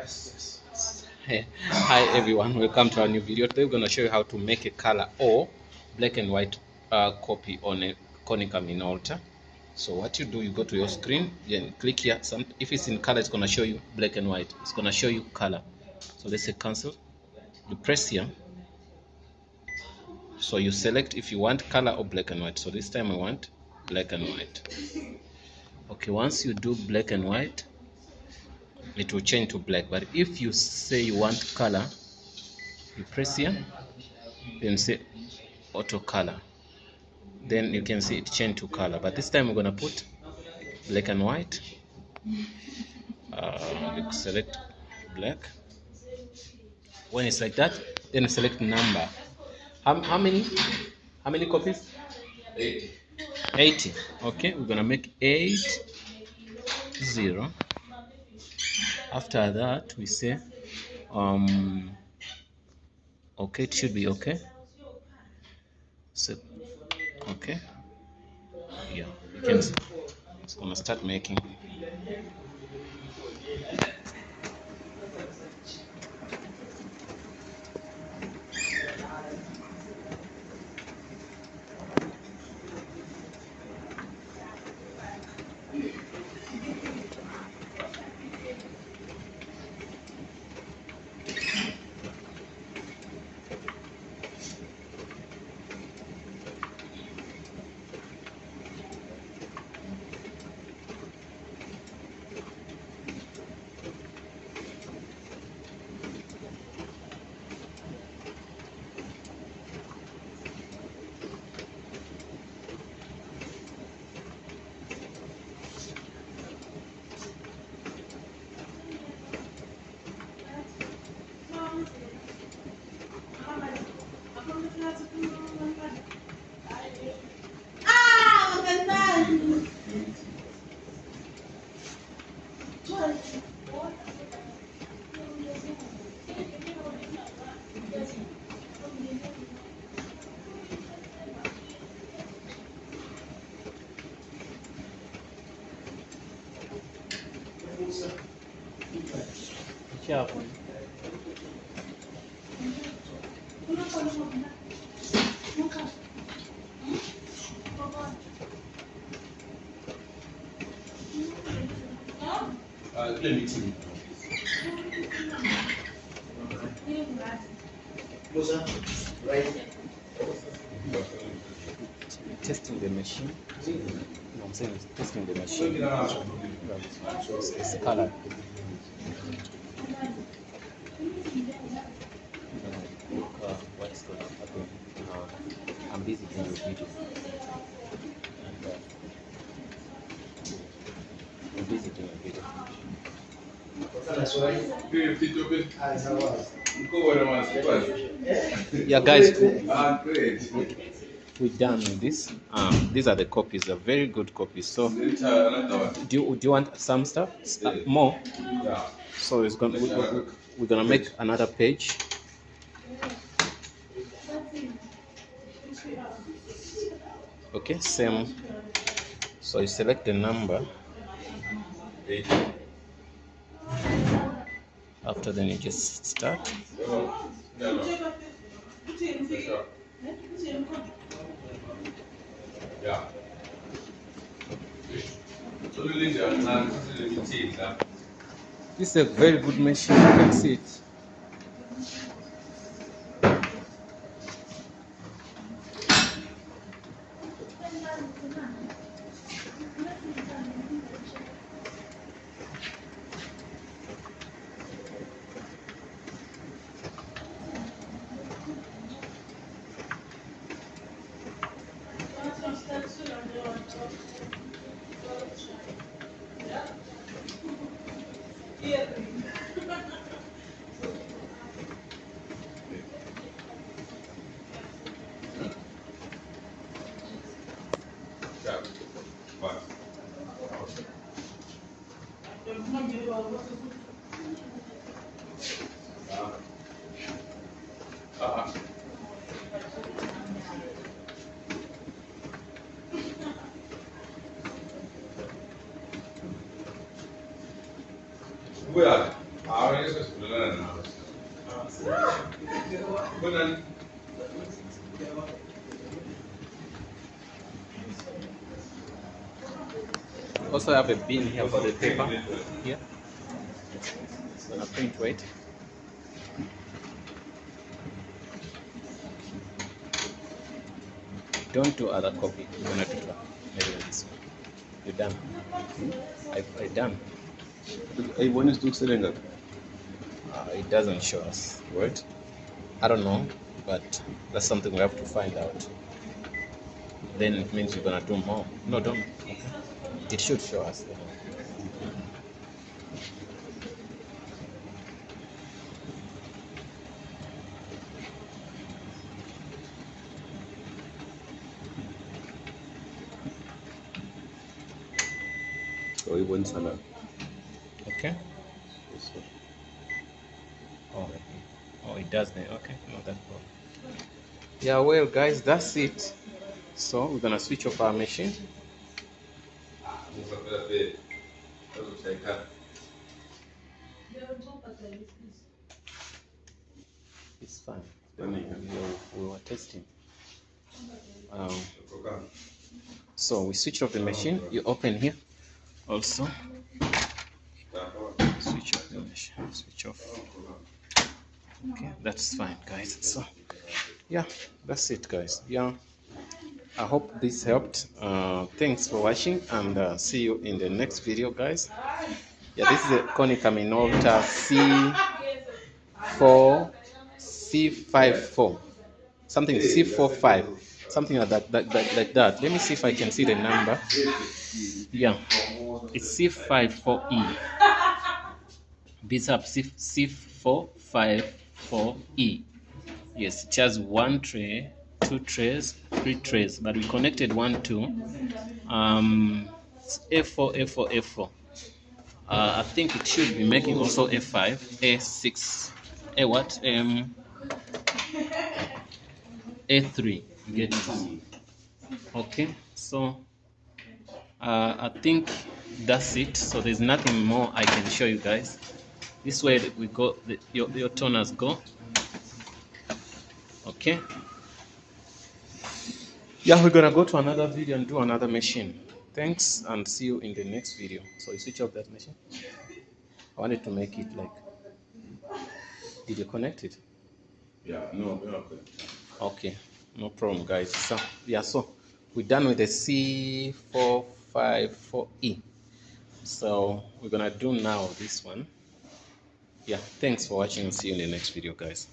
Hey, hi everyone, welcome to our new video. Today we're going to show you how to make a color or black and white copy on a Konica Minolta. So what you do, you go to your screen, then click here. If it's in color, it's going to show you black and white. It's going to show you color. So let's say cancel. You press here. So you select if you want color or black and white. So this time I want black and white. Okay, once you do black and white, it will change to black. But if you say you want color, you press here, then say auto color, then you can see it change to color. But this time we're gonna put black and white. You select black. When it's like that, then select number. How many copies? 80. Okay, we're gonna make 80. After that we say okay, it should be okay. So okay, yeah, you can see it's gonna start making. Careful. Testing the machine. No, I'm saying testing the machine. So it's color. Look what's going to happen. I'm busy doing the video. I'm busy doing a video. Yeah, guys, we're done with this. These are the copies. They're very good copies. So, do you want some stuff? More? So it's gonna we're gonna make another page. Okay, same. So you select the number. After then you just start. Yeah. This is a very good machine. You can see it. Also have a bin here for the paper. Here. It's gonna print weight. Don't do other copy. You're gonna do maybe this one. You're done. I done. When is Duke selling it? It doesn't show us. Right? I don't know, but that's something we have to find out. Then it means you're gonna do more. No, don't. Okay. It should show us. Oh, he wants salad. Okay. Oh, it does then. Okay, not that problem. Yeah, well, guys, that's it. So we're gonna switch off our machine. It's fine. We were testing. So we switch off the machine. You open here. Also, switch off the machine. Switch off. Okay, that's fine, guys. So yeah, that's it, guys. Yeah, I hope this helped. Thanks for watching, and see you in the next video, guys. Yeah, this is a Konica Minolta C454, something C45, something like that, like that. Let me see if I can see the number. Yeah, it's C54e. Bizhub C454e. Yes, it has 1 tray, 2 trays, 3 trays, but we connected 1, 2. A4. I think it should be making also A5, A6, A what? A3. Get it? Okay, so I think that's it. So there's nothing more I can show you guys. This way we go, your toners go. Okay. Yeah, we're gonna go to another video and do another machine. Thanks, and see you in the next video. So you switch off that machine. I wanted to make it like. Did you connect it? Yeah, no, we're not good. Okay, no problem, guys. So yeah, so we're done with the C454e. So we're gonna do now this one. Yeah, thanks for watching, and see you in the next video, guys.